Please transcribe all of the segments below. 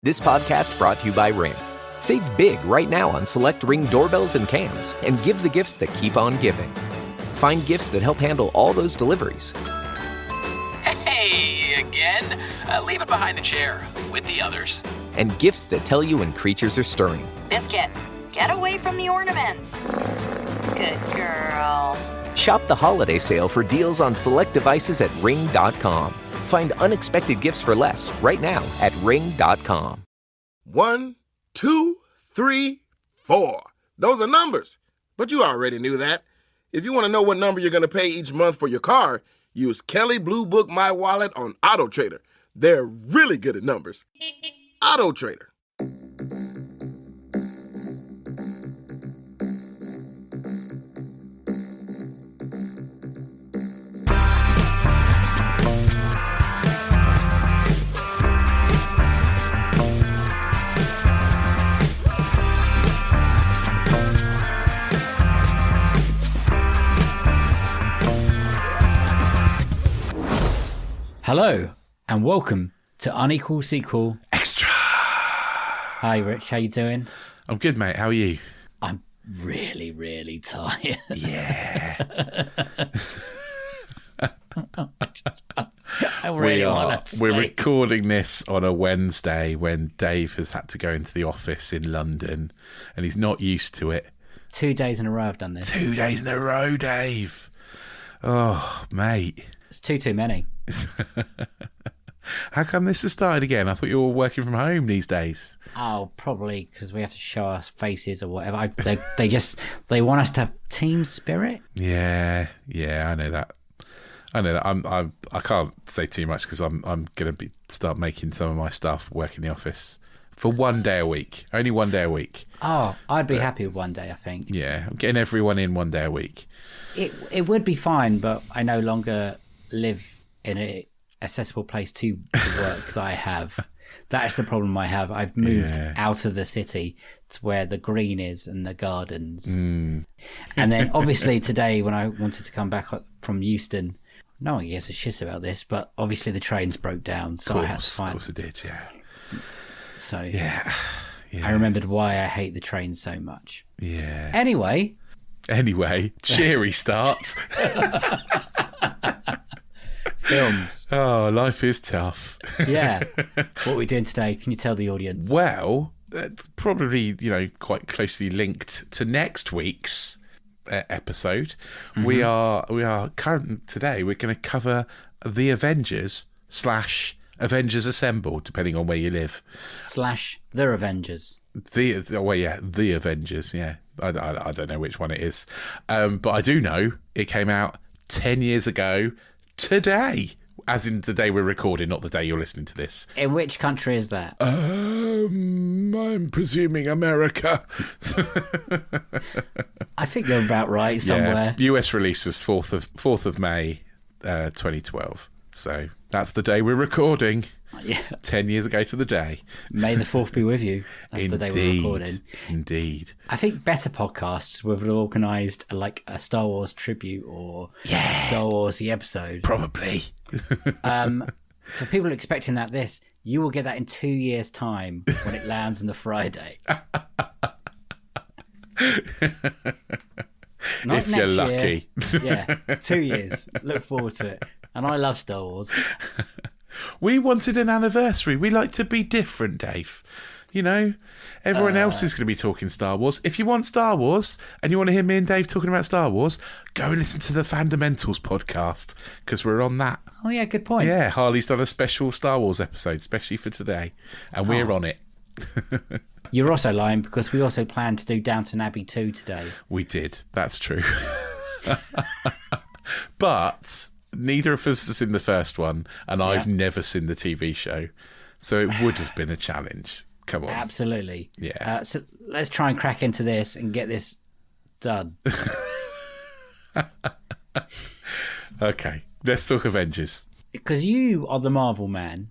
This podcast brought to you by Ring. Save big right now on select Ring doorbells and cams and give the gifts that keep on giving. Find gifts that help handle all those deliveries. Hey, again? Leave it behind the chair with the others. And gifts that tell you when creatures are stirring. Biscuit, get away from the ornaments. Good girl. Shop the holiday sale for deals on select devices at Ring.com. Find unexpected gifts for less right now at Ring.com. 1, 2, 3, 4. Those are numbers. But you already knew that. If you want to know what number you're going to pay each month for your car, use Kelly Blue Book My Wallet on Auto Trader. They're really good at numbers. Auto Trader. Hello, and welcome to Unequal Sequel Extra. Hi, Rich. How you doing? I'm good, mate. How are you? I'm really, really tired. Yeah. We're recording this on a Wednesday when Dave has had to go into the office in London, and he's not used to it. 2 days in a row I've done this. 2 days in a row, Dave. Oh, mate. It's too many. How come this has started again? I thought you were working from home these days. Oh, probably because we have to show our faces or whatever. They want us to have team spirit. Yeah, I know that. I can't say too much because I'm going to start making some of my stuff work in the office for 1 day a week. Only 1 day a week. Oh, I'd be happy with 1 day, I think. Yeah, I'm getting everyone in 1 day a week. It would be fine, but I no longer live in an accessible place to the work that I have. That is the problem I have. I've moved out of the city to where the green is and the gardens. And then obviously today when I wanted to come back from Euston, no one gives a shit about this, but obviously the trains broke down. So I had to find... Of course it did, yeah. So yeah. I remembered why I hate the train so much. Yeah. Anyway, cheery start. Films. Oh, life is tough. Yeah. What are we doing today? Can you tell the audience? Well, that's probably, quite closely linked to next week's episode. Mm-hmm. We are current today. We're going to cover the Avengers / Avengers Assemble, depending on where you live. / the Avengers. The Avengers. Yeah, I don't know which one it is, but I do know it came out 10 years ago today, as in the day we're recording, not the day you're listening to this. In which country is that? I'm presuming America. I think you're about right somewhere. Yeah, US release was 4th of May, 2012. So that's the day we're recording. Yeah. 10 years ago to the day. May the 4th be with you. That's the day we're recording. Indeed. I think better podcasts would have organised like a Star Wars tribute or Star Wars the episode. Probably. For people expecting this, you will get that in 2 years' time when it lands on the Friday. Not if you're lucky. Yeah, 2 years. Look forward to it. And I love Star Wars. We wanted an anniversary. We like to be different, Dave. Everyone else is going to be talking Star Wars. If you want Star Wars and you want to hear me and Dave talking about Star Wars, go and listen to the Fundamentals podcast because we're on that. Oh, yeah, good point. Yeah, Harley's done a special Star Wars episode, especially for today, and we're on it. You're also lying because we also planned to do Downton Abbey 2 today. We did. That's true. But neither of us has seen the first one, and I've never seen the TV show, so it would have been a challenge. Come on. Absolutely. Yeah. So let's try and crack into this and get this done. Okay, let's talk Avengers. Because you are the Marvel man.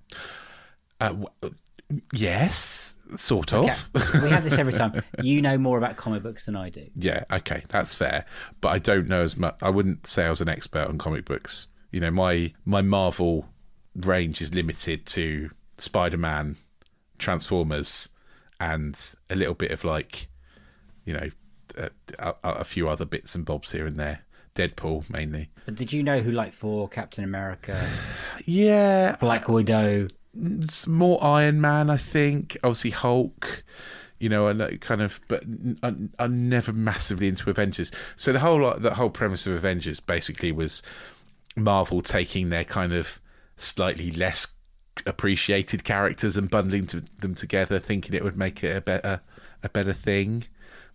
Yes, sort of. Okay. We have this every time. You know more about comic books than I do. Yeah, okay, that's fair. But I don't know as much. I wouldn't say I was an expert on comic books. You know, my Marvel range is limited to Spider-Man, Transformers and a little bit of like, a few other bits and bobs here and there. Deadpool mainly. But did you know who like for Captain America? Yeah, Black Widow. It's more Iron Man, I think. Obviously Hulk. And kind of, but I'm never massively into Avengers. So the whole premise of Avengers basically was Marvel taking their kind of slightly less appreciated characters and bundling them together, thinking it would make it a better thing.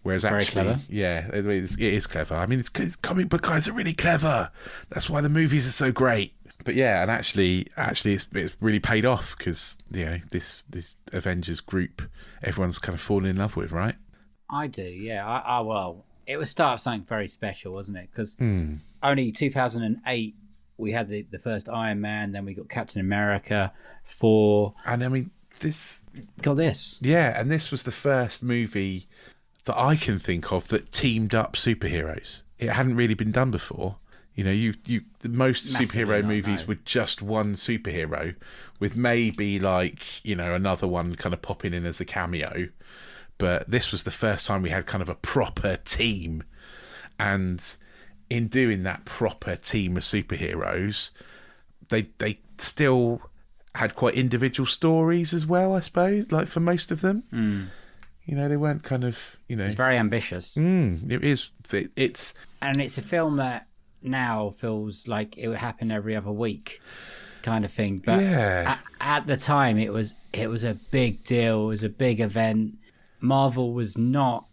Whereas Very actually, clever. yeah, it is clever. I mean, comic book guys are really clever. That's why the movies are so great. But yeah, and actually, it's really paid off because this Avengers group, everyone's kind of fallen in love with, right? I do, yeah. Well, it was start of something very special, wasn't it? Because only 2008 we had the first Iron Man, then we got Captain America, Thor, and I mean got this. Yeah, and this was the first movie that I can think of that teamed up superheroes. It hadn't really been done before. Most Massively superhero not, movies no. were just one superhero with maybe like, another one kind of popping in as a cameo. But this was the first time we had kind of a proper team. And in doing that proper team of superheroes, they still had quite individual stories as well, I suppose, like for most of them. They weren't kind of, It's very ambitious. It is. And it's a film that now feels like it would happen every other week kind of thing. But yeah. at the time, it was a big deal. It was a big event. Marvel was not,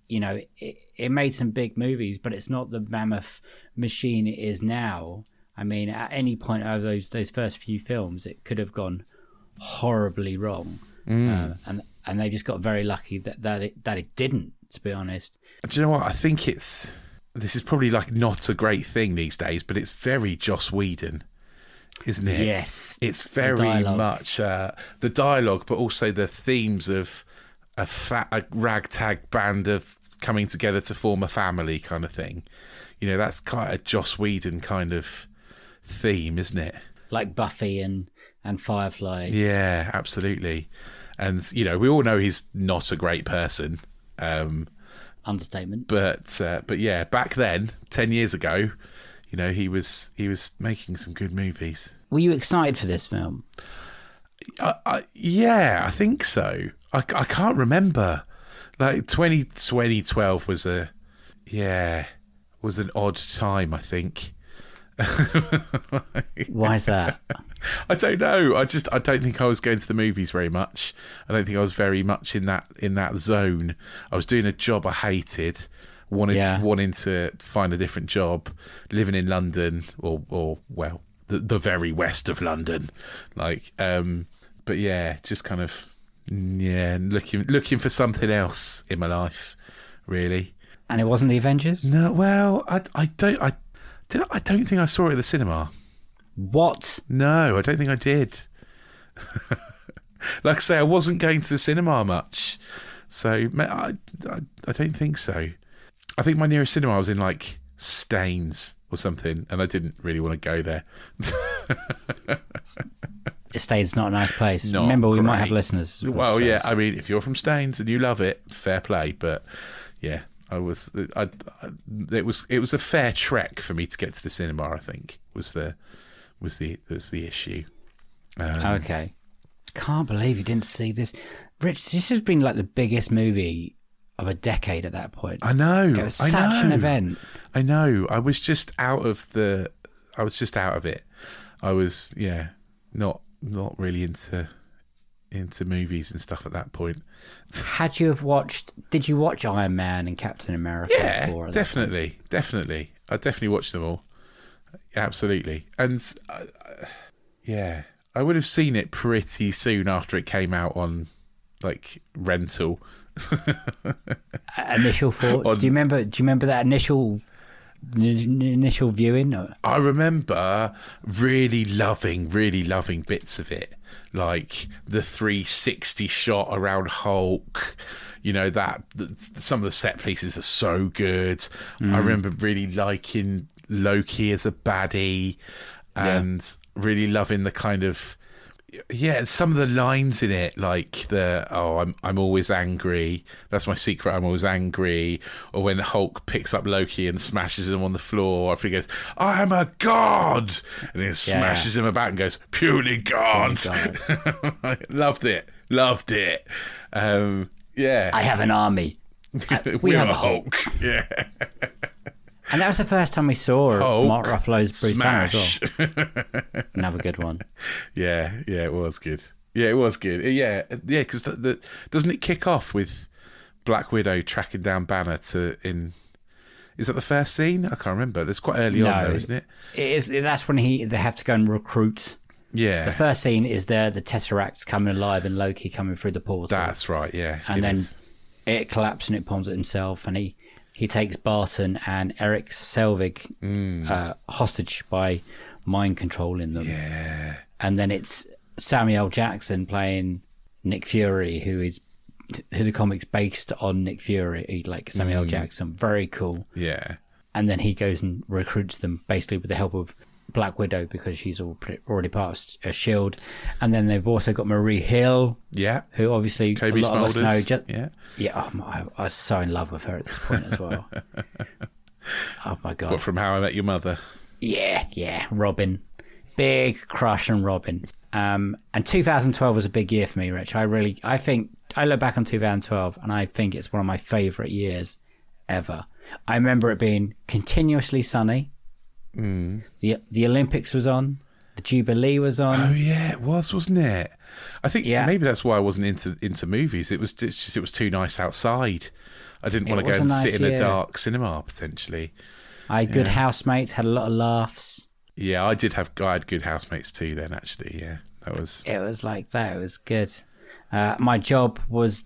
it made some big movies, but it's not the mammoth machine it is now. I mean, at any point over those first few films, it could have gone horribly wrong. And they just got very lucky that it didn't, to be honest. Do you know what? I think this is probably like not a great thing these days, but it's very Joss Whedon, isn't it? Yes. It's very much the dialogue, but also the themes of a ragtag band of coming together to form a family kind of thing. That's quite a Joss Whedon kind of theme, isn't it? Like Buffy and Firefly. Yeah, absolutely. And, we all know he's not a great person. Understatement. But yeah, back then, 10 years ago, he was making some good movies. Were you excited for this film? Yeah, I think so. I can't remember. Like 2012 was an odd time, I think. Why is that? I don't know. I don't think I was going to the movies very much. I don't think I was very much in that zone. I was doing a job I hated, wanting to find a different job, living in London or the very west of London, but yeah, just kind of looking for something else in my life, really. And it wasn't the Avengers? No, well, I don't think I saw it at the cinema. What? No, I don't think I did. Like I say, I wasn't going to the cinema much, so I don't think so. I think my nearest cinema was in like Staines or something, and I didn't really want to go there. Staines not a nice place. Not Remember, we great. might have listeners. from Well, yeah, Staines. I mean, if you're from Staines and you love it, fair play. But yeah, it was a fair trek for me to get to the cinema. I think was the issue. Okay. Can't believe you didn't see this. Rich, this has been like the biggest movie of a decade at that point. I know. It was such an event. I know. I was just out of it. I was not really into movies and stuff at that point. Did you watch Iron Man and Captain America? Yeah, before definitely. I definitely watched them all. Absolutely. And I would have seen it pretty soon after it came out on like rental. Initial thoughts? Do you remember that initial viewing? I remember really loving bits of it, like the 360 shot around Hulk. Some of the set pieces are so good. I remember really liking Loki as a baddie, and really loving the kind of yeah, some of the lines in it, like I'm always angry. That's my secret. I'm always angry. Or when Hulk picks up Loki and smashes him on the floor, after he goes, "I am a god," and he smashes him about and goes, "Purely God." Loved it. Yeah, I have an army. We have a Hulk. Yeah. And that was the first time we saw Hulk, Mark Ruffalo's Bruce Banner as well. Another good one. Yeah, it was good. Yeah, because doesn't it kick off with Black Widow tracking down Banner is that the first scene? I can't remember. That's quite early on, though, isn't it? It is. That's when they have to go and recruit. Yeah. The first scene is the Tesseract coming alive and Loki coming through the portal. That's right, yeah. And then it collapses and it bombs it himself, and he takes Barton and Eric Selvig hostage by mind controlling them. Yeah. And then it's Samuel Jackson playing Nick Fury, who the comic's based on Nick Fury, like Samuel Jackson. Very cool. Yeah. And then he goes and recruits them basically with the help of Black Widow, because she's already part of S.H.I.E.L.D. And then they've also got Marie Hill, who obviously Kobe a lot Smulders. of us know. I was so in love with her at this point as well. Oh my God. What, from How I Met Your Mother? Yeah. Robin. Big crush on Robin. And 2012 was a big year for me, Rich. I think I look back on 2012 and I think it's one of my favourite years ever. I remember it being continuously sunny. The Olympics was on, the Jubilee was on. Oh yeah, it was, wasn't it? I think maybe that's why I wasn't into movies. It was too nice outside. I didn't want to go and sit in a dark cinema potentially. I had good housemates, had a lot of laughs. Yeah, I had good housemates too. Then actually, yeah, it was like that. It was good. My job was.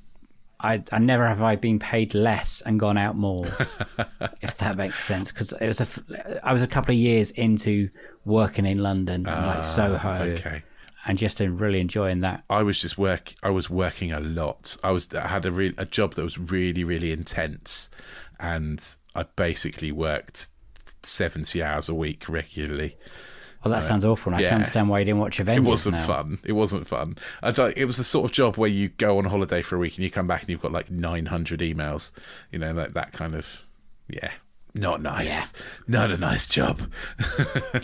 I never have I been paid less and gone out more, if that makes sense. Because I was a couple of years into working in London, like Soho, and just really enjoying that. I was working a lot. I had a job that was really, really intense, and I basically worked 70 hours a week regularly. Well, that sounds awful. And I can understand why you didn't watch Avengers. It wasn't fun. It was the sort of job where you go on holiday for a week and you come back and you've got like 900 emails. You know, that kind of, not nice. Yeah. Not a nice job.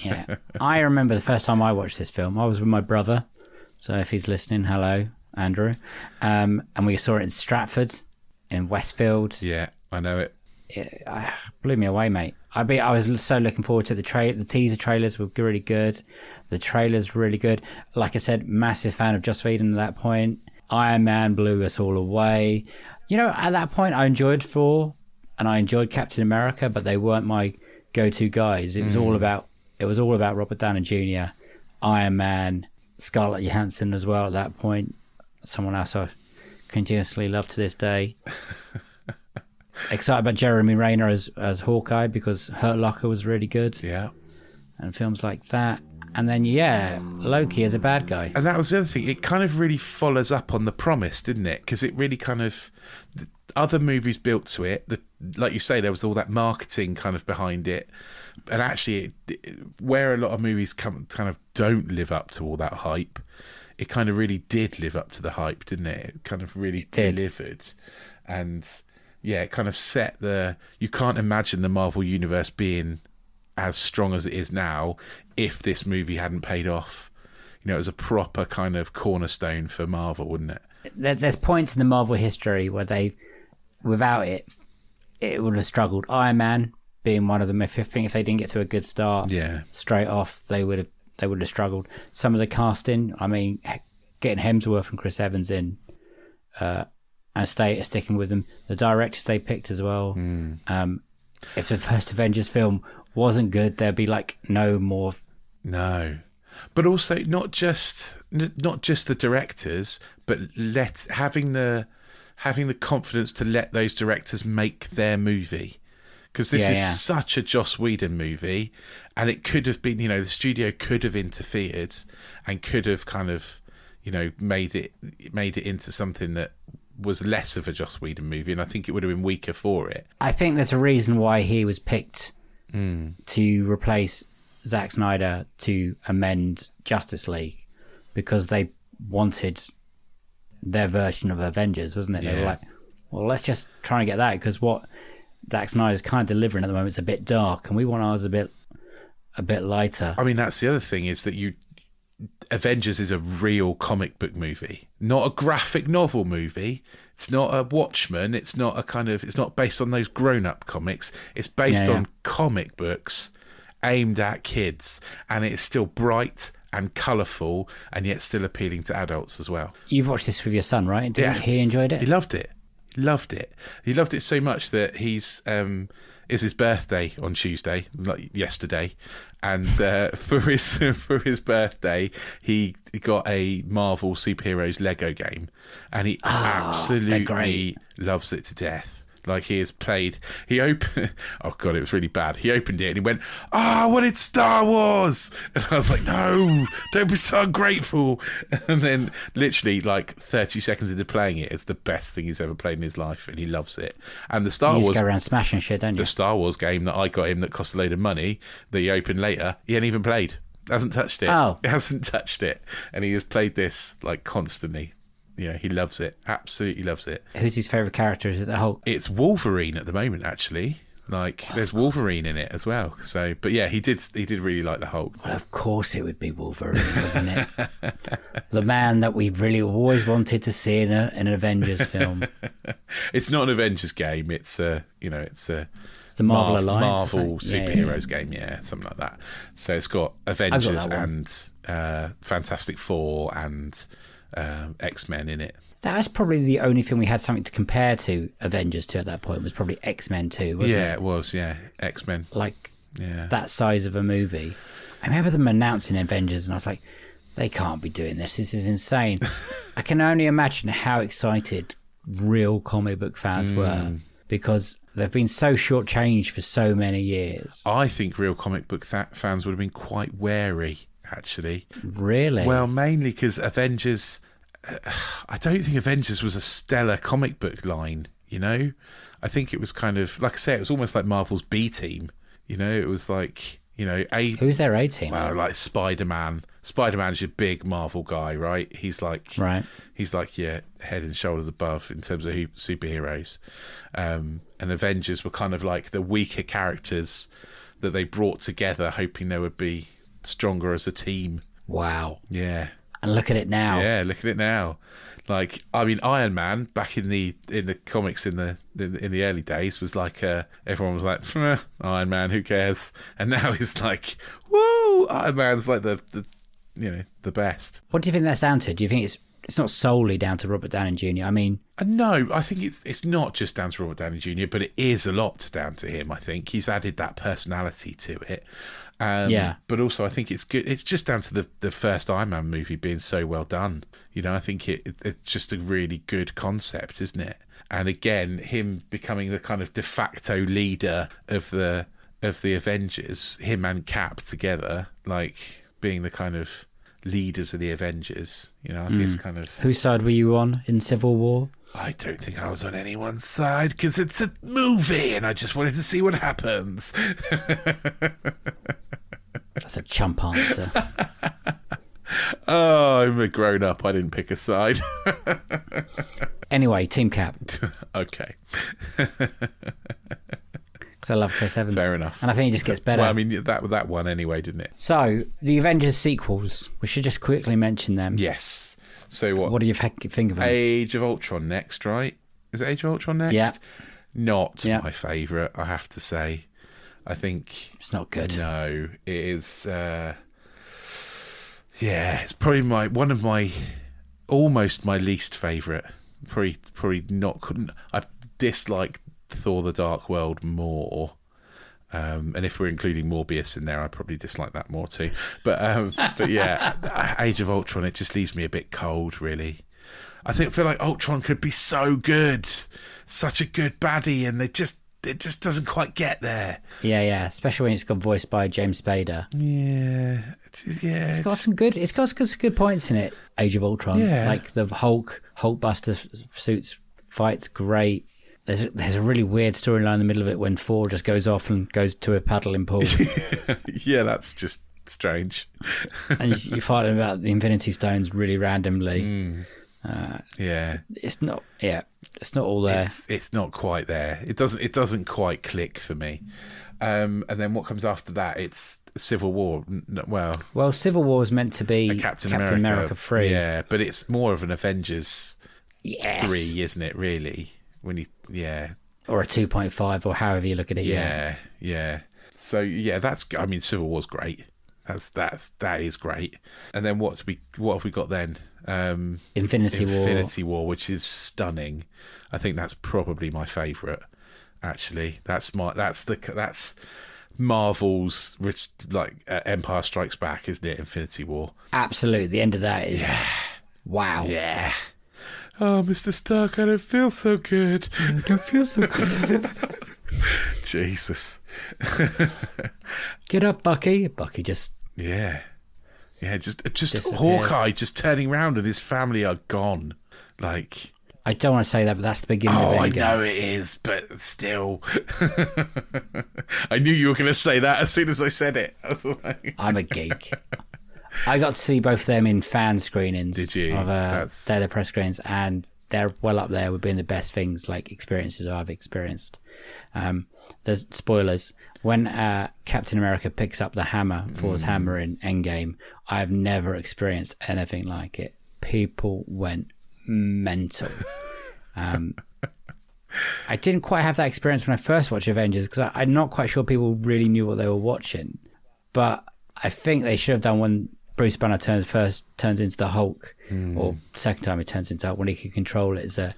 Yeah. I remember the first time I watched this film, I was with my brother. So if he's listening, hello, Andrew. And we saw it in Stratford, in Westfield. Yeah, I know it. It blew me away, mate. I was so looking forward to the teaser trailers were really good. The trailers were really good. Like I said, massive fan of Joss Whedon at that point. Iron Man blew us all away. You know, at that point, I enjoyed Thor and I enjoyed Captain America, but they weren't my go-to guys. It was all about Robert Downey Jr., Iron Man, Scarlett Johansson as well. At that point, someone else I continuously love to this day. Excited about Jeremy Renner as Hawkeye because Hurt Locker was really good. Yeah. And films like that. And then, Loki as a bad guy. And that was the other thing. It kind of really follows up on The Promise, didn't it? Because it really kind of... Other movies built to it. Like you say, there was all that marketing kind of behind it. And actually, where a lot of movies kind of don't live up to all that hype, it kind of really did live up to the hype, didn't it? It kind of really delivered. And... yeah, it kind of set you can't imagine the Marvel Universe being as strong as it is now if this movie hadn't paid off. You know, it was a proper kind of cornerstone for Marvel, wouldn't it? There's points in the Marvel history where without it would have struggled. Iron Man being one of them. If they didn't get to a good start straight off, they would have struggled. Some of the casting, I mean, getting Hemsworth and Chris Evans in, and sticking with them. The directors they picked as well. If the first Avengers film wasn't good, there'd be like no more. No, but also not just the directors, but having the confidence to let those directors make their movie. Because this is such a Joss Whedon movie, and it could have been, the studio could have interfered and could have kind of, made it into something that was less of a Joss Whedon movie, and I think it would have been weaker for it. I think there's a reason why he was picked to replace Zack Snyder to amend Justice League, because they wanted their version of Avengers, wasn't it? They were like, well, let's just try and get that, because what Zack Snyder's kind of delivering at the moment is a bit dark, and we want ours a bit lighter. I mean, that's the other thing, is that Avengers is a real comic book movie, not a graphic novel movie. It's not a Watchmen. It's not it's not based on those grown-up comics. It's based on comic books aimed at kids, and it's still bright and colourful, and yet still appealing to adults as well. You've watched this with your son, right? He enjoyed it? He loved it. He loved it so much that it's his birthday on Tuesday, like yesterday, and for his birthday he got a Marvel superheroes Lego game, and he absolutely loves it to death. Like, he opened, oh God, it was really bad. He opened it and he went, I wanted Star Wars. And I was like, no, don't be so ungrateful. And then literally like 30 seconds into playing it, it's the best thing he's ever played in his life, and he loves it. And the Star Wars... You go around smashing shit, don't you? The Star Wars game that I got him that cost a load of money, that he opened later, he hadn't even played. Hasn't touched it. Oh. He hasn't touched it. And he has played this like constantly. Yeah, he loves it. Absolutely loves it. Who's his favourite character? Is it the Hulk? It's Wolverine at the moment, actually. Like, there's Wolverine in it as well. So, but yeah, he did really like the Hulk. Well, of course it would be Wolverine, wouldn't it? The man that we've really always wanted to see in an Avengers film. It's not an Avengers game. It's the Marvel Alliance, Marvel superheroes game, something like that. So it's got Avengers and Fantastic Four and X-Men in it. That's probably the only thing we had something to compare to Avengers to at that point, was probably X-Men 2, wasn't it? Yeah, it was, X-Men. Like, that size of a movie. I remember them announcing Avengers, and I was like, they can't be doing this. This is insane. I can only imagine how excited real comic book fans were, because they've been so shortchanged for so many years. I think real comic book fans would have been quite wary, actually. Really? Well, mainly because Avengers... I don't think Avengers was a stellar comic book line, you know? I think it was kind of... Like I say, it was almost like Marvel's B-team. You know, it was like... You know, who's their A-team? Well, like Spider-Man. Spider-Man's your big Marvel guy, right? He's like your head and shoulders above in terms of superheroes. And Avengers were kind of like the weaker characters that they brought together, hoping they would be stronger as a team. Wow. Yeah. And look at it now. Yeah, look at it now. Like, I mean, Iron Man back in the comics in the early days was like everyone was like, Iron Man, who cares? And now it's like, woo, Iron Man's like the best. What do you think that's down to? Do you think it's not solely down to Robert Downey Jr.? I mean, no, I think it's not just down to Robert Downey Jr., but it is a lot down to him. I think he's added that personality to it. But also, I think it's good. It's just down to the first Iron Man movie being so well done. You know, I think it's just a really good concept, isn't it? And again, him becoming the kind of de facto leader of the Avengers, him and Cap together, like being the kind of leaders of the Avengers. You know, I think it's kind of... Whose side were you on in Civil War? I don't think I was on anyone's side, because it's a movie and I just wanted to see what happens. That's a chump answer. Oh, I'm a grown-up. I didn't pick a side. Anyway, Team Cap. Okay. Because I love Chris Evans. Fair enough. And I think he just gets better. Well, I mean, that one anyway, didn't it? So, the Avengers sequels. We should just quickly mention them. Yes. So what? Do you think of them? Age of Ultron next, right? Is it Age of Ultron next? Yeah. Not my favourite, I have to say. I think... It's not good. No, it is... it's probably almost my least favourite. Probably not... I dislike Thor: The Dark World more. And if we're including Morbius in there, I probably dislike that more too. But yeah, Age of Ultron, it just leaves me a bit cold, really. I feel like Ultron could be so good, such a good baddie, and it just doesn't quite get there. Yeah, especially when it's got voiced by James Spader. Yeah. It's got some good points in it. Age of Ultron, like the Hulkbuster suits fight's great. There's a really weird storyline in the middle of it when Thor just goes off and goes to a paddling pool. Yeah, that's just strange. And you find about the Infinity Stones really randomly. Yeah, it's not all there. It's not quite there. It doesn't quite click for me. And then what comes after that? It's Civil War. Well, Civil War was meant to be Captain America 3. Yeah, but it's more of an Avengers Yes. 3, isn't it? Really, Or a 2.5, or however you look at it. Yeah. So Civil War's great. That is great. And then what have we got then? Infinity War, which is stunning. I think that's probably my favourite. Actually, that's Marvel's Empire Strikes Back, isn't it? Infinity War. Absolutely. The end of that is wow. Yeah. Oh, Mr. Stark, I don't feel so good. I don't feel so good. Jesus. Get up, Bucky. Bucky just... Yeah, just disappears. Hawkeye just turning around and his family are gone. Like... I don't want to say that, but that's the beginning of Endgame. I know it is, but still. I knew you were going to say that as soon as I said it. I was like... I'm a geek. I got to see both of them in fan screenings. Did you? Of they're the press screens, and they're well up there with being the best things, like experiences I've experienced. There's spoilers. When Captain America picks up the hammer, Thor's hammer in Endgame, I've never experienced anything like it. People went mental. I didn't quite have that experience when I first watched Avengers, because I'm not quite sure people really knew what they were watching. But I think they should have done when Bruce Banner turns into the Hulk, or second time he turns into Hulk, when he can control it. It's a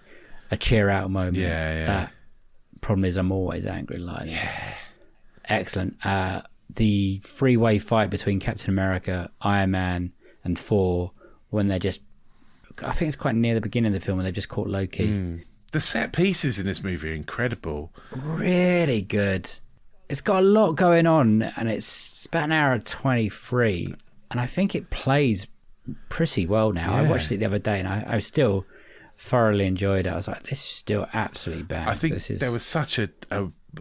cheer out moment. Yeah. That problem is I'm always angry like this. Yeah. Excellent. The three-way fight between Captain America, Iron Man, and Thor, when they're just... I think it's quite near the beginning of the film when they've just caught Loki. The set pieces in this movie are incredible. Really good. It's got a lot going on, and it's about an hour and 23, and I think it plays pretty well now. I watched it the other day, and I still thoroughly enjoyed it. I was like, this is still absolutely bad. I think there was such a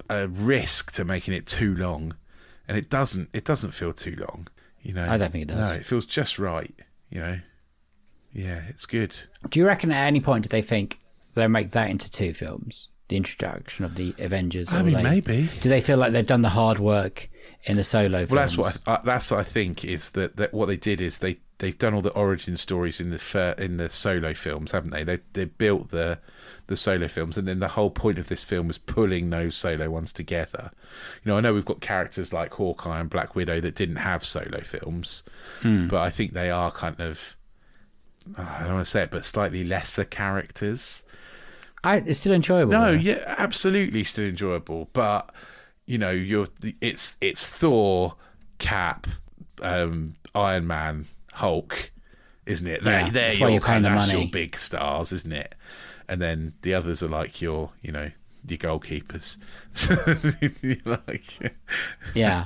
risk to making it too long, and it doesn't feel too long. I don't think it does. No, it feels just right. Yeah, it's good. Do you reckon at any point did they think they'll make that into 2 films? The introduction of the Avengers? Maybe. Do they feel like they've done the hard work in the solo films? Well, that's what I think is that what they did is they've done all the origin stories in the solo films, haven't they? They built the solo films, and then the whole point of this film was pulling those solo ones together. I know we've got characters like Hawkeye and Black Widow that didn't have solo films, but I think they are kind of... I don't want to say it, but slightly lesser characters. It's still enjoyable. No, though. yeah, absolutely still enjoyable. But it's Thor, Cap, Iron Man, Hulk, isn't it? They're your kind of your big stars, isn't it? And then the others are like your goalkeepers. Yeah,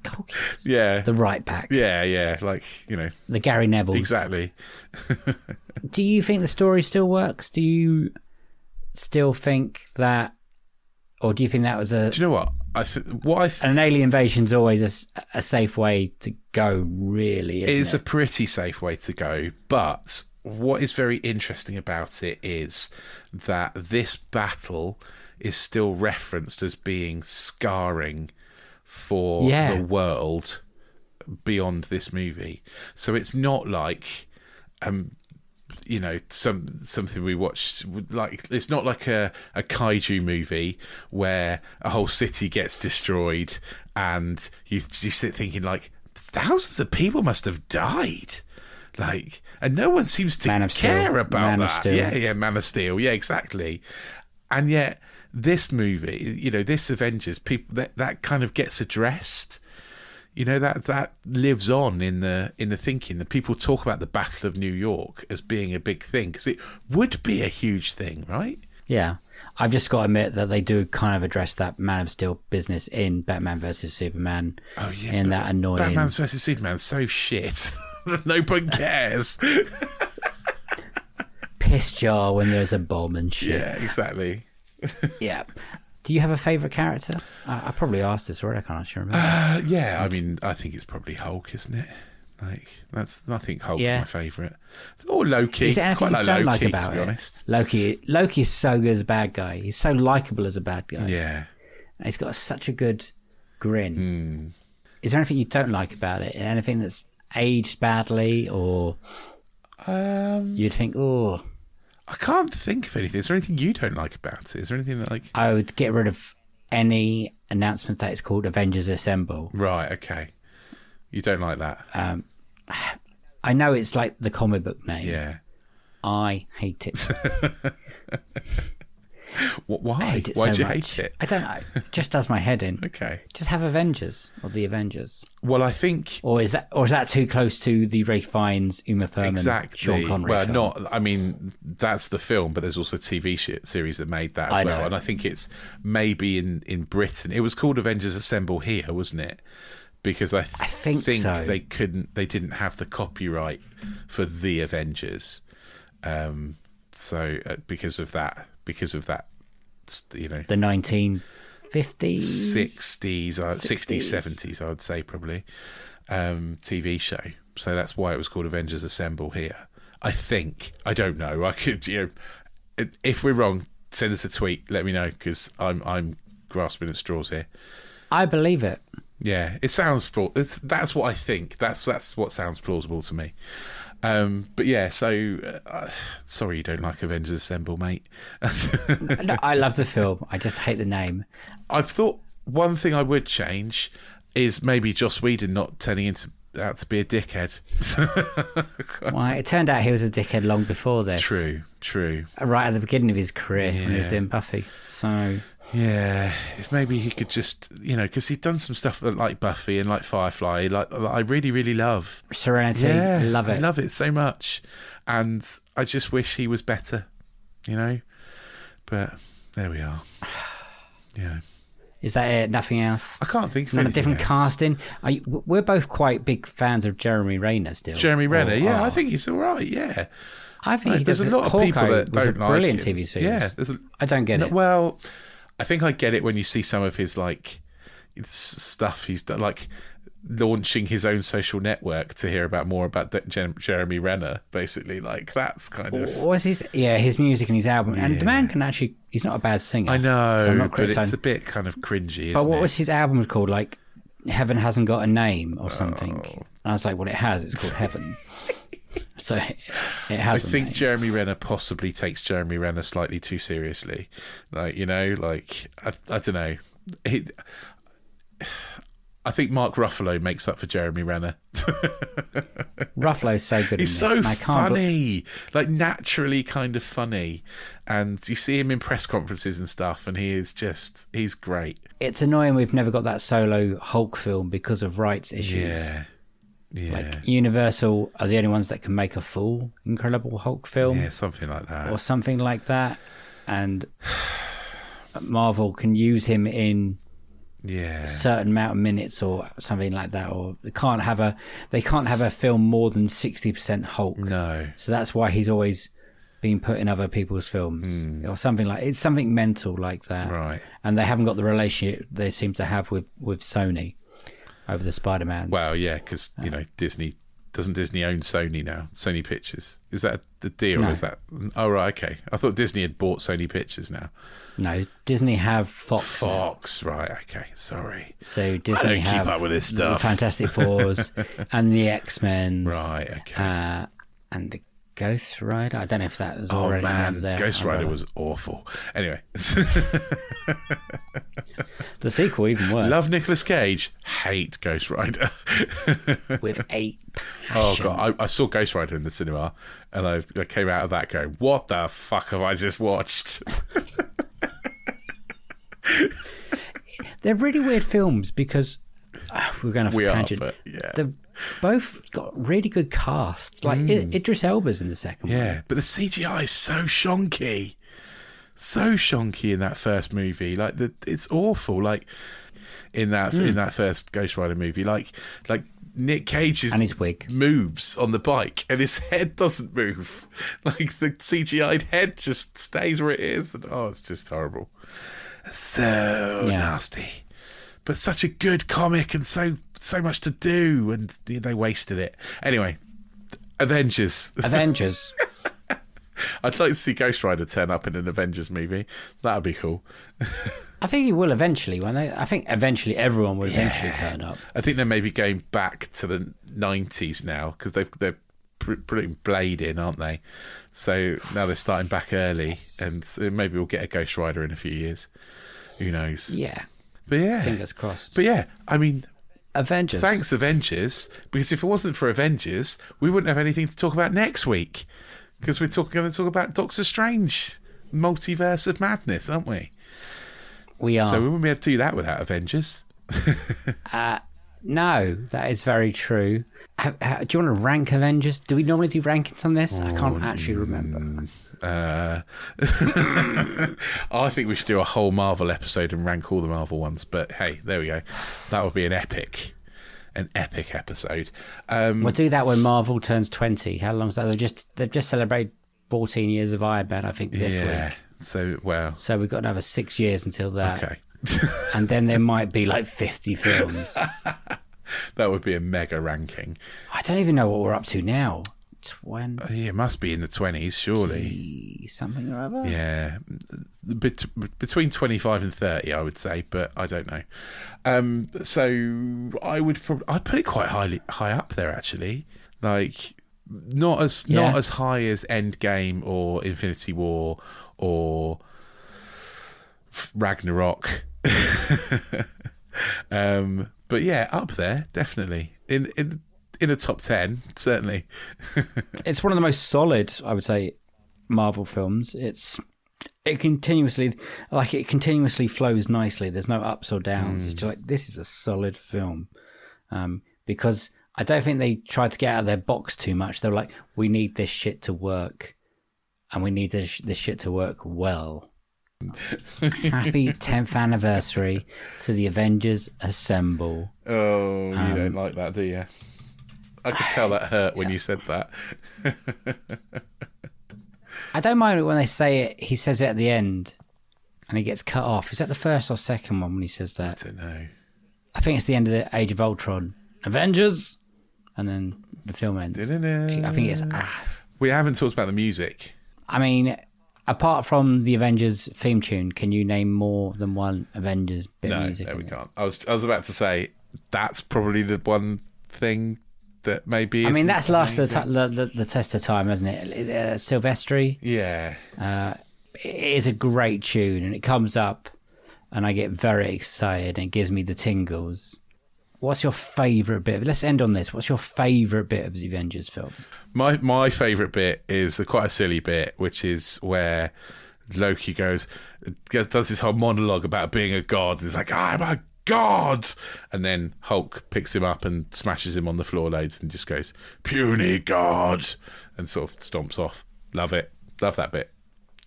goalkeepers. Yeah, the right back. Yeah, the Gary Nevilles. Exactly. Do you think the story still works? Do you still think that, or do you think that was Do you know what? An alien invasion's always a safe way to go, really, isn't it? It's a pretty safe way to go, but what is very interesting about it is that this battle is still referenced as being scarring for the world beyond this movie. So it's not like something we watched, like it's not like a kaiju movie where a whole city gets destroyed and you sit thinking like thousands of people must have died, and no one seems to care about that. Yeah, Man of Steel. Yeah, exactly. And yet this movie, this Avengers, people that kind of gets addressed. That lives on in the thinking. That people talk about the Battle of New York as being a big thing because it would be a huge thing, right? Yeah, I've just got to admit that they do kind of address that Man of Steel business in Batman versus Superman. Oh yeah, in that annoying Batman versus Superman's so shit. No one cares. Piss jar when there's a bomb and shit. Yeah, exactly. Yeah. Do you have a favourite character? I probably asked this already. I can't actually remember. Yeah, I mean, I think it's probably Hulk, isn't it? Like I think Hulk's my favourite. Or Loki. Is there anything Quite you don't like Loki, about to be it? honest. Loki's so good as a bad guy. He's so likeable as a bad guy. Yeah. And he's got such a good grin. Is there anything you don't like about it? Anything that's aged badly, or you'd think, oh, I can't think of anything. Is there anything you don't like about it? Is there anything that like... I would get rid of any announcement that it's called Avengers Assemble. Right, okay. You don't like that? I know it's like the comic book name. Yeah. I hate it. Why? I hate it Why so do you much. hate it? I don't know. It just does my head in. Okay. Just have Avengers or the Avengers. Well, I think... Or is that too close to the Ray Fiennes, Uma Thurman, exactly. Sean Connery Well, film? not... I mean, that's the film, but there's also a TV series that made that as well. know. And I think it's maybe in Britain. It was called Avengers Assemble here, wasn't it? Because I think so. they didn't have the copyright for the Avengers. So because of that, you know, The 1950s? 60s, 60s, 70s, I would say probably, TV show. So that's why it was called Avengers Assemble here. I think. I don't know. I could, you know, if we're wrong, send us a tweet. Let me know, because I'm grasping at straws here. I believe it. Yeah, it sounds. That's what I think. That's what sounds plausible to me. But yeah, so sorry you don't like Avengers Assemble, mate. No, I love the film. I just hate the name. I've thought one thing I would change is maybe Joss Whedon not turning out to be a dickhead. Well, it turned out he was a dickhead long before this. True. Right at the beginning of his career when he was doing Buffy. So yeah, if maybe he could just, you know, because he'd done some stuff like Buffy and like Firefly, like I really, really love. Serenity, Yeah, love it. I love it so much, and I just wish he was better, you know. But there we are. Yeah. Is that it? Nothing else? I can't think of Not a anything different else. casting. We're both quite big fans of Jeremy Renner still. Jeremy Renner, yeah, I are. think he's all right. Yeah, I think he there's does. a lot of Hawkeye people that was don't a like brilliant him. TV series. Yeah, I don't get it. Well, I think I get it when you see some of his like stuff he's done, like launching his own social network to hear about more about Jeremy Renner. Basically, like that's kind of What's his music and his album, and the man can actually—he's not a bad singer. I know, so I'm not but it's criticising. a bit kind of cringy. Isn't But what it? was his album called? Like Heaven Hasn't Got a Name or something. And I was like, well, it has. It's called Heaven. So it has. I think Jeremy Renner possibly takes Jeremy Renner slightly too seriously. Like, you know, like I don't know. I think Mark Ruffalo makes up for Jeremy Renner. Ruffalo's so good. He's in this, so and I can't funny, like naturally kind of funny. And you see him in press conferences and stuff, and he's great. It's annoying we've never got that solo Hulk film because of rights issues. Yeah. Like Universal are the only ones that can make a full Incredible Hulk film. Yeah, something like that. Or something like that. And Marvel can use him in a certain amount of minutes or something like that. Or they can't have a film more than 60% Hulk. No. So that's why he's always been put in other people's films or something like it's something mental like that. Right. And they haven't got the relationship they seem to have with Sony over the Spider-Man. Well, yeah, because you know Disney own Sony now? Sony Pictures, is that the deal? No. Is that? Oh right, okay. I thought Disney had bought Sony Pictures now. No, Disney have Fox. Fox, right? Okay, sorry. So Disney keep have up with this the stuff. Fantastic Fours and the X-Men. Right, okay. And the Ghost Rider. I don't know if that was Oh already man, under there. Ghost Rider was awful. Anyway, the sequel even worse. love Nicolas Cage, hate Ghost Rider. With 8. Oh god, I saw Ghost Rider in the cinema, and I came out of that going, "What the fuck have I just watched?" They're really weird films because we're going off a tangent. but yeah. They've both got really good casts. Like Idris Elba's in the second one. Yeah, but the CGI is so shonky. So shonky in that first movie. Like it's awful. Like in that first Ghost Rider movie. Like Nick Cage's And his wig moves on the bike and his head doesn't move. Like the CGI'd head just stays where it is. And, it's just horrible. So nasty. But such a good comic and so much to do, and they wasted it. Anyway, Avengers. I'd like to see Ghost Rider turn up in an Avengers movie. That would be cool. I think he will eventually. I think eventually everyone will eventually turn up. I think they're maybe going back to the 90s now because they're putting Blade in, aren't they? So now they're starting back early, and so maybe we'll get a Ghost Rider in a few years. Who knows? Yeah. But yeah. Fingers crossed. But yeah, I mean... Avengers. Thanks, Avengers, because if it wasn't for Avengers, we wouldn't have anything to talk about next week. Because we're going to talk about Doctor Strange, Multiverse of Madness, aren't we? We are. So we wouldn't be able to do that without Avengers. No, that is very true. Do you want to rank Avengers? Do we normally do rankings on this? I can't actually remember. I think we should do a whole Marvel episode and rank all the Marvel ones. But hey, there we go. That would be an epic episode. We'll do that when Marvel turns 20. How long is that? They've just celebrated 14 years of Iron Man, I think, this week. So we've got another 6 years until that. Okay. And then there might be like 50 films. That would be a mega ranking. I don't even know what we're up to now. It must be in the 20s, surely. Something or other? Yeah. Between 25 and 30, I would say, but I don't know. So I'd put it quite high up there, actually. Like, not as high as Endgame or Infinity War or Ragnarok. But yeah, up there, definitely. In a top 10, certainly. It's one of the most solid, I would say, Marvel films. It continuously flows nicely. There's no ups or downs. It's just like, this is a solid film. Because I don't think they tried to get out of their box too much. They were like, we need this shit to work, and we need this shit to work well. Happy 10th anniversary to the Avengers Assemble. Oh, you don't like that, do you? I could tell that hurt when you said that. I don't mind it when they say it. He says it at the end, and he gets cut off. Is that the first or second one when he says that? I don't know. I think it's the end of the Age of Ultron. Avengers, and then the film ends. I think it's. We haven't talked about the music. I mean, apart from the Avengers theme tune, can you name more than one Avengers bit of music? No, we can't. I was about to say that's probably the one thing that maybe. I mean, that's lasted the test of time, hasn't it? Silvestri. Yeah. It is a great tune, and it comes up, and I get very excited, and it gives me the tingles. What's your favourite bit? Let's end on this. What's your favourite bit of the Avengers film? My favourite bit is quite a silly bit, which is where Loki does this whole monologue about being a god. He's like, I'm a god! And then Hulk picks him up and smashes him on the floor loads and just goes, puny god! And sort of stomps off. Love it. Love that bit.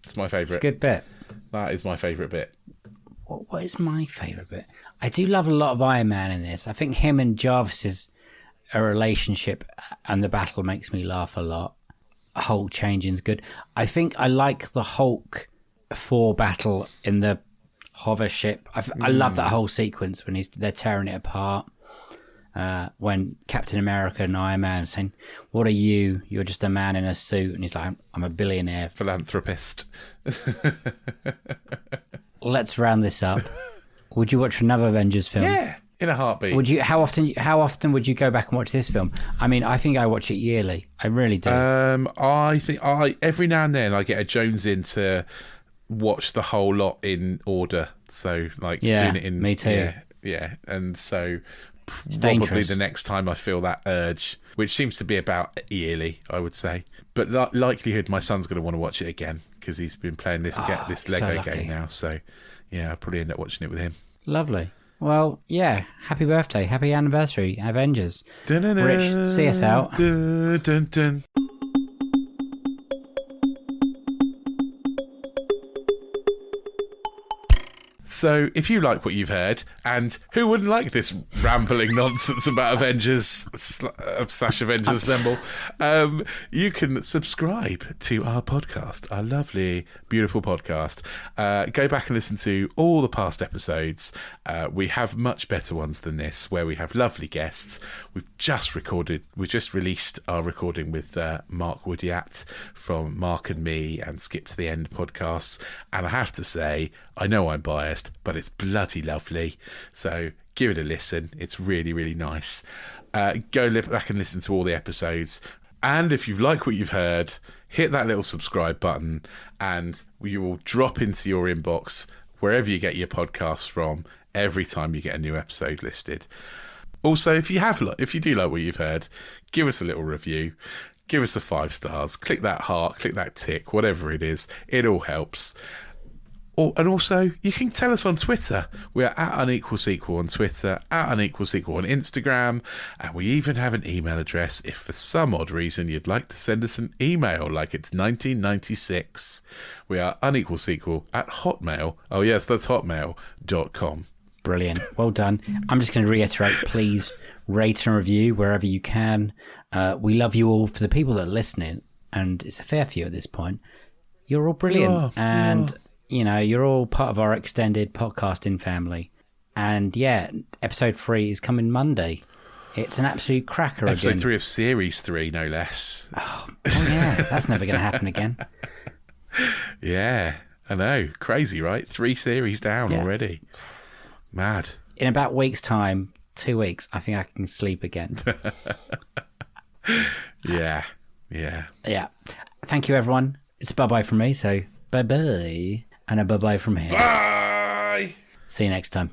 It's my favourite. It's a good bit. That is my favourite bit. What is my favourite bit? I do love a lot of Iron Man in this. I think him and Jarvis's relationship and the battle makes me laugh a lot. Hulk changing's good. I think I like the Hulk 4 battle in the hover ship. I love that whole sequence when they're tearing it apart. When Captain America and Iron Man are saying, what are you? You're just a man in a suit. And he's like, I'm a billionaire. Philanthropist. Let's round this up. Would you watch another Avengers film? Yeah, in a heartbeat. Would you? How often would you go back and watch this film? I mean, I think I watch it yearly. I really do. I think every now and then I get a Jones in to watch the whole lot in order. So doing it in me too. Yeah, and so it's probably dangerous. The next time I feel that urge, which seems to be about yearly, I would say. But likelihood my son's going to want to watch it again because he's been playing this Lego game now. So yeah, I'll probably end up watching it with him. Lovely. Well, yeah. Happy birthday, happy anniversary, Avengers. Rich, see us out. So if you like what you've heard, and who wouldn't like this rambling nonsense about Avengers / Avengers Assemble, you can subscribe to our podcast, our lovely, beautiful podcast. Go back and listen to all the past episodes. We have much better ones than this, where we have lovely guests. We've just released our recording with Mark Woodyat from Mark and Me and Skip to the End podcasts. And I have to say, I know I'm biased, but it's bloody lovely. So give it a listen. It's really, really nice. Go back and listen to all the episodes. And if you like what you've heard, hit that little subscribe button and you will drop into your inbox wherever you get your podcasts from every time you get a new episode listed. Also, if you do like what you've heard, give us a little review. Give us the 5 stars. Click that heart, click that tick, whatever it is. It all helps. And also, you can tell us on Twitter. We're at Unequal Sequel on Twitter, at Unequal Sequel on Instagram, and we even have an email address if for some odd reason you'd like to send us an email like it's 1996. We are unequalsequel@hotmail. Oh yes, that's hotmail.com. Brilliant. Well done. I'm just going to reiterate, please rate and review wherever you can. We love you all. For the people that are listening, and it's a fair few at this point, you're all brilliant. You're all part of our extended podcasting family. And yeah, episode 3 is coming Monday. It's an absolute cracker again. Episode 3 of series 3, no less. Oh yeah, that's never going to happen again. Yeah, I know. Crazy, right? 3 series down already. Mad. In about a week's time, 2 weeks, I think I can sleep again. Yeah. Thank you, everyone. It's a bye-bye from me, so bye-bye. And a bye-bye from here. Bye! See you next time.